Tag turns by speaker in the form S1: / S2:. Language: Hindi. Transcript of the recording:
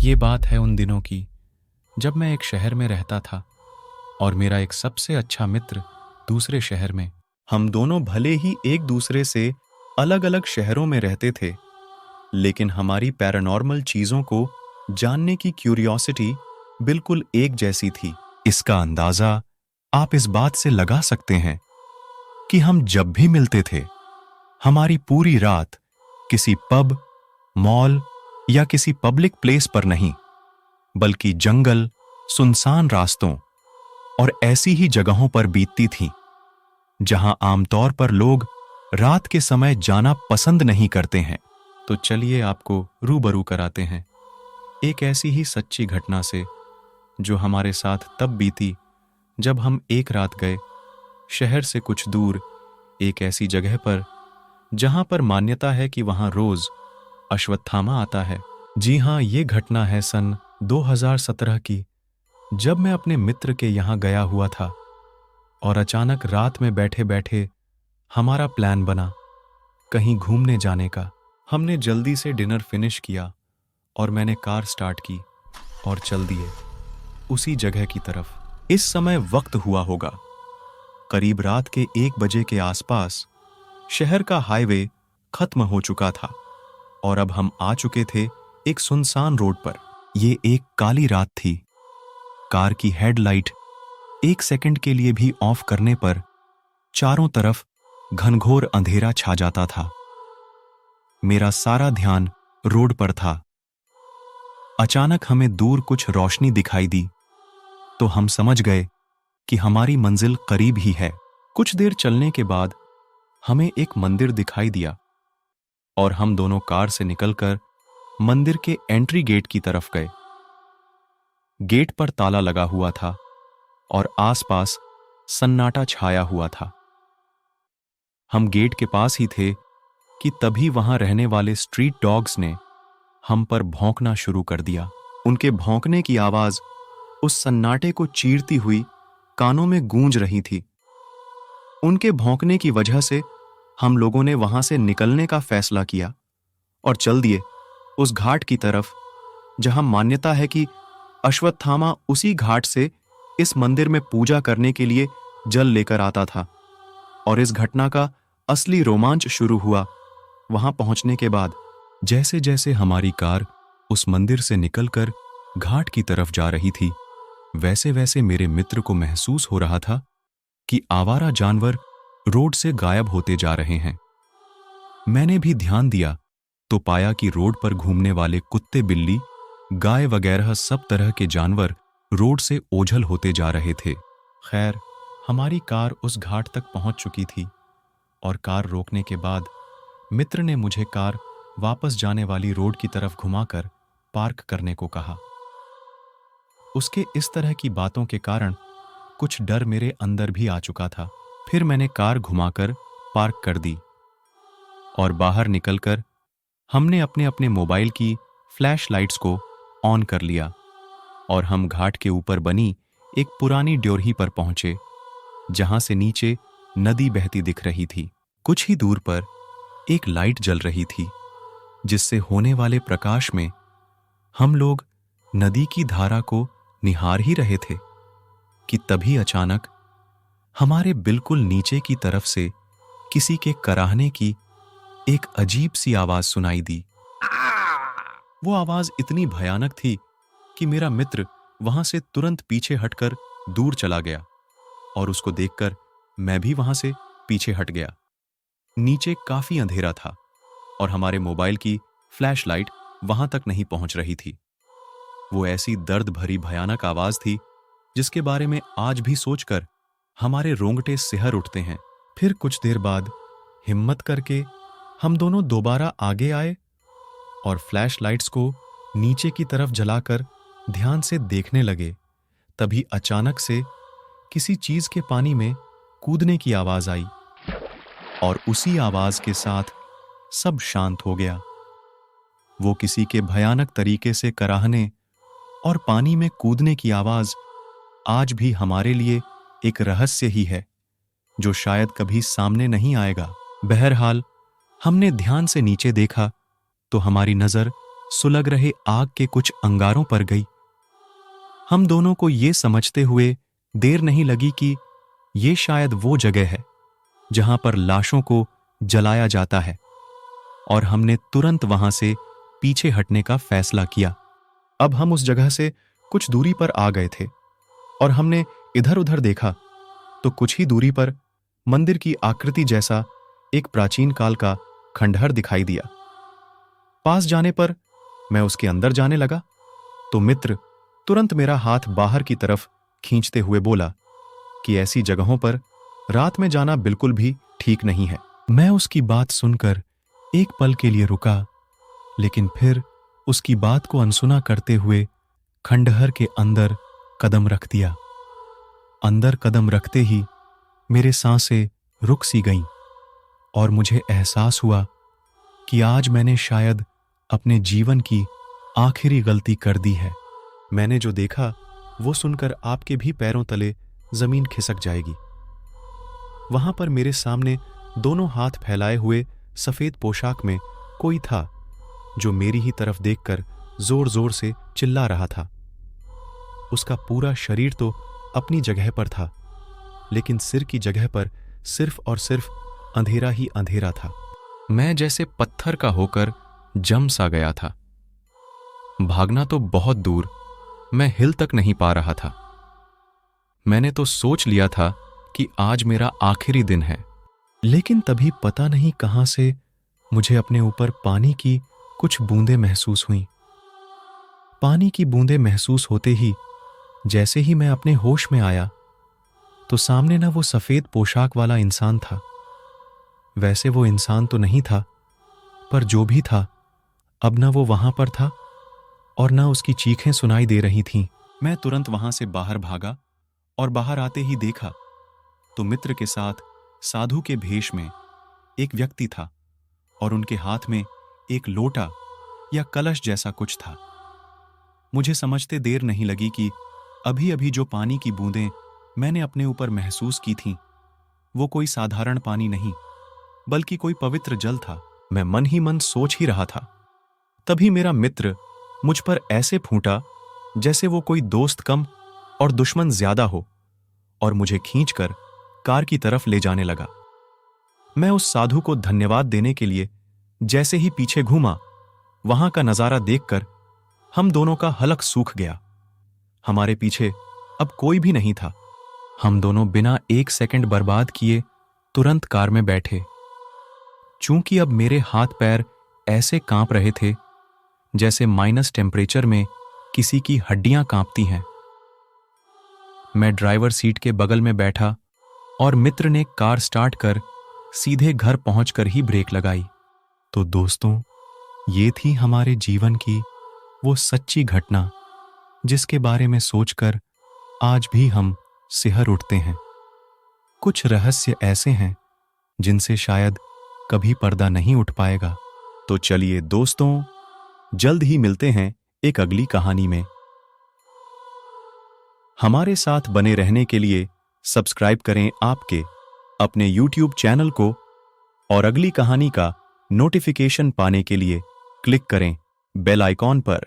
S1: ये बात है उन दिनों की जब मैं एक शहर में रहता था और मेरा एक सबसे अच्छा मित्र दूसरे शहर में। हम दोनों भले ही एक दूसरे से अलग अलग शहरों में रहते थे, लेकिन हमारी पैरानॉर्मल चीजों को जानने की क्यूरियोसिटी बिल्कुल एक जैसी थी। इसका अंदाजा आप इस बात से लगा सकते हैं कि हम जब भी मिलते थे, हमारी पूरी रात किसी पब, मॉल या किसी पब्लिक प्लेस पर नहीं, बल्कि जंगल, सुनसान रास्तों और ऐसी ही जगहों पर बीतती थी जहां आमतौर पर लोग रात के समय जाना पसंद नहीं करते हैं। तो चलिए आपको रूबरू कराते हैं एक ऐसी ही सच्ची घटना से जो हमारे साथ तब बीती जब हम एक रात गए शहर से कुछ दूर एक ऐसी जगह पर जहां पर मान्यता है कि वहां रोज अश्वत्थामा आता है। जी हां, ये घटना है सन 2017 की, जब मैं अपने मित्र के यहां गया हुआ था और अचानक रात में बैठे बैठे हमारा प्लान बना कहीं घूमने जाने का। हमने जल्दी से डिनर फिनिश किया और मैंने कार स्टार्ट की और चल दिए उसी जगह की तरफ। इस समय वक्त हुआ होगा करीब रात के 1 बजे के आसपास। शहर का हाईवे खत्म हो चुका था और अब हम आ चुके थे एक सुनसान रोड पर। ये एक काली रात थी। कार की हेडलाइट 1 सेकंड के लिए भी ऑफ करने पर चारों तरफ घनघोर अंधेरा छा जाता था। मेरा सारा ध्यान रोड पर था। अचानक हमें दूर कुछ रोशनी दिखाई दी तो हम समझ गए कि हमारी मंजिल करीब ही है। कुछ देर चलने के बाद हमें एक मंदिर दिखाई दिया और हम दोनों कार से निकलकर मंदिर के एंट्री गेट की तरफ गए। गेट पर ताला लगा हुआ था और आसपास सन्नाटा छाया हुआ था। हम गेट के पास ही थे कि तभी वहां रहने वाले स्ट्रीट डॉग्स ने हम पर भौंकना शुरू कर दिया। उनके भौंकने की आवाज उस सन्नाटे को चीरती हुई कानों में गूंज रही थी। उनके भौंकने की वजह से हम लोगों ने वहां से निकलने का फैसला किया और चल दिए उस घाट की तरफ जहां मान्यता है कि अश्वत्थामा उसी घाट से इस मंदिर में पूजा करने के लिए जल लेकर आता था। और इस घटना का असली रोमांच शुरू हुआ वहां पहुंचने के बाद। जैसे जैसे हमारी कार उस मंदिर से निकलकर घाट की तरफ जा रही थी, वैसे वैसे मेरे मित्र को महसूस हो रहा था कि आवारा जानवर रोड से गायब होते जा रहे हैं। मैंने भी ध्यान दिया तो पाया कि रोड पर घूमने वाले कुत्ते, बिल्ली, गाय वगैरह सब तरह के जानवर रोड से ओझल होते जा रहे थे। खैर, हमारी कार उस घाट तक पहुंच चुकी थी और कार रोकने के बाद मित्र ने मुझे कार वापस जाने वाली रोड की तरफ घुमाकर पार्क करने को कहा। उसके इस तरह की बातों के कारण कुछ डर मेरे अंदर भी आ चुका था। फिर मैंने कार घुमाकर पार्क कर दी और बाहर निकलकर हमने अपने अपने मोबाइल की फ्लैश लाइट्स को ऑन कर लिया और हम घाट के ऊपर बनी एक पुरानी ड्योरही पर पहुंचे जहां से नीचे नदी बहती दिख रही थी। कुछ ही दूर पर एक लाइट जल रही थी जिससे होने वाले प्रकाश में हम लोग नदी की धारा को निहार ही रहे थे कि तभी अचानक हमारे बिल्कुल नीचे की तरफ से किसी के कराहने की एक अजीब सी आवाज सुनाई दी। वो आवाज इतनी भयानक थी कि मेरा मित्र वहां से तुरंत पीछे हटकर दूर चला गया और उसको देखकर मैं भी वहां से पीछे हट गया। नीचे काफी अंधेरा था और हमारे मोबाइल की फ्लैश लाइट वहां तक नहीं पहुंच रही थी। वो ऐसी दर्द भरी भयानक आवाज थी जिसके बारे में आज भी सोचकर हमारे रोंगटे सिहर उठते हैं। फिर कुछ देर बाद हिम्मत करके हम दोनों दोबारा आगे आए और फ्लैश लाइट्स को नीचे की तरफ जलाकर ध्यान से देखने लगे। तभी अचानक से किसी चीज के पानी में कूदने की आवाज आई और उसी आवाज के साथ सब शांत हो गया। वो किसी के भयानक तरीके से कराहने और पानी में कूदने की आवाज आज भी हमारे लिए एक रहस्य ही है जो शायद कभी सामने नहीं आएगा। बहरहाल हमने ध्यान से नीचे देखा तो हमारी नजर सुलग रहे आग के कुछ अंगारों पर गई। हम दोनों को ये समझते हुए देर नहीं लगी कि ये शायद वो जगह है जहां पर लाशों को जलाया जाता है, और हमने तुरंत वहां से पीछे हटने का फैसला किया। अब हम उस जगह से कुछ दूरी पर आ गए थे और हमने इधर उधर देखा तो कुछ ही दूरी पर मंदिर की आकृति जैसा एक प्राचीन काल का खंडहर दिखाई दिया। पास जाने पर मैं उसके अंदर जाने लगा तो मित्र तुरंत मेरा हाथ बाहर की तरफ खींचते हुए बोला कि ऐसी जगहों पर रात में जाना बिल्कुल भी ठीक नहीं है। मैं उसकी बात सुनकर एक पल के लिए रुका, लेकिन फिर उसकी बात को अनसुना करते हुए खंडहर के अंदर कदम रख दिया। अंदर कदम रखते ही मेरे सांसें रुक सी गईं और मुझे एहसास हुआ कि आज मैंने शायद अपने जीवन की आखिरी गलती कर दी है। मैंने जो देखा वो सुनकर आपके भी पैरों तले जमीन खिसक जाएगी। वहां पर मेरे सामने दोनों हाथ फैलाए हुए सफेद पोशाक में कोई था जो मेरी ही तरफ देखकर जोर जोर से चिल्ला रहा था। उसका पूरा शरीर तो अपनी जगह पर था, लेकिन सिर की जगह पर सिर्फ और सिर्फ अंधेरा ही अंधेरा था। मैं जैसे पत्थर का होकर जम सा गया था। भागना तो बहुत दूर, मैं हिल तक नहीं पा रहा था। मैंने तो सोच लिया था कि आज मेरा आखिरी दिन है, लेकिन तभी पता नहीं कहां से मुझे अपने ऊपर पानी की कुछ बूंदें महसूस हुईं। पानी की बूंदें महसूस होते ही जैसे ही मैं अपने होश में आया तो सामने ना वो सफेद पोशाक वाला इंसान था। वैसे वो इंसान तो नहीं था, पर जो भी था अब ना वो वहां पर था और ना उसकी चीखें सुनाई दे रही थीं। मैं तुरंत वहां से बाहर भागा और बाहर आते ही देखा तो मित्र के साथ साधु के भेष में एक व्यक्ति था और उनके हाथ में एक लोटा या कलश जैसा कुछ था। मुझे समझते देर नहीं लगी कि अभी अभी जो पानी की बूंदें मैंने अपने ऊपर महसूस की थीं, वो कोई साधारण पानी नहीं बल्कि कोई पवित्र जल था। मैं मन ही मन सोच ही रहा था, तभी मेरा मित्र मुझ पर ऐसे फूटा जैसे वो कोई दोस्त कम और दुश्मन ज्यादा हो, और मुझे खींचकर कार की तरफ ले जाने लगा। मैं उस साधु को धन्यवाद देने के लिए जैसे ही पीछे घूमा, वहां का नजारा देखकर हम दोनों का हलक सूख गया। हमारे पीछे अब कोई भी नहीं था। हम दोनों बिना एक सेकंड बर्बाद किए तुरंत कार में बैठे। चूंकि अब मेरे हाथ पैर ऐसे कांप रहे थे जैसे माइनस टेम्परेचर में किसी की हड्डियां कांपती हैं। मैं ड्राइवर सीट के बगल में बैठा और मित्र ने कार स्टार्ट कर सीधे घर पहुंचकर ही ब्रेक लगाई। तो दोस्तों, ये थी हमारे जीवन की वो सच्ची घटना जिसके बारे में सोचकर आज भी हम सिहर उठते हैं। कुछ रहस्य ऐसे हैं जिनसे शायद कभी पर्दा नहीं उठ पाएगा। तो चलिए दोस्तों, जल्द ही मिलते हैं एक अगली कहानी में। हमारे साथ बने रहने के लिए सब्सक्राइब करें आपके अपने YouTube चैनल को, और अगली कहानी का नोटिफिकेशन पाने के लिए क्लिक करें बेल आइकॉन पर।